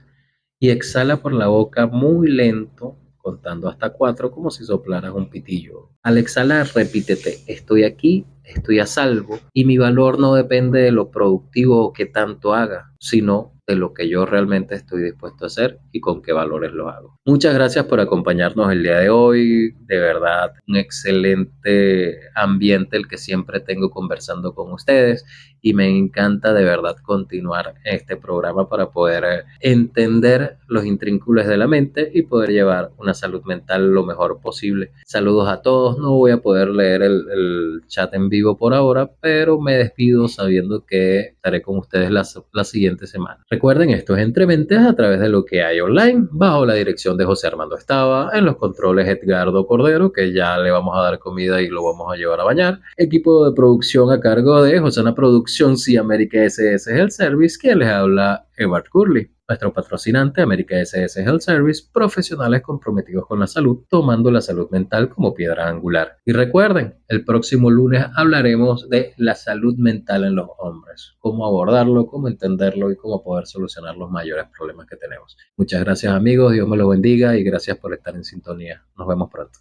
Y exhala por la boca muy lento, contando hasta 4 como si soplaras un pitillo. Al exhalar, repítete, estoy aquí, estoy a salvo y mi valor no depende de lo productivo que tanto haga, sino de lo que yo realmente estoy dispuesto a hacer y con qué valores lo hago. Muchas gracias por acompañarnos el día de hoy. De verdad, un excelente ambiente el que siempre tengo conversando con ustedes y me encanta de verdad continuar este programa para poder entender los intrínculos de la mente y poder llevar una salud mental lo mejor posible. Saludos a todos. No voy a poder leer el chat en vivo por ahora, pero me despido sabiendo que estaré con ustedes la siguiente semana. Recuerden, esto es Entre Mentes a través de lo que hay online, bajo la dirección de José Armando Estaba, en los controles Edgardo Cordero, que ya le vamos a dar comida y lo vamos a llevar a bañar. Equipo de producción a cargo de Josana Productions y América SS Health Service, que les habla Edward Curley. Nuestro patrocinante, América SS Health Service, profesionales comprometidos con la salud, tomando la salud mental como piedra angular. Y recuerden, el próximo lunes hablaremos de la salud mental en los hombres, cómo abordarlo, cómo entenderlo y cómo poder solucionar los mayores problemas que tenemos. Muchas gracias amigos, Dios me los bendiga y gracias por estar en sintonía. Nos vemos pronto.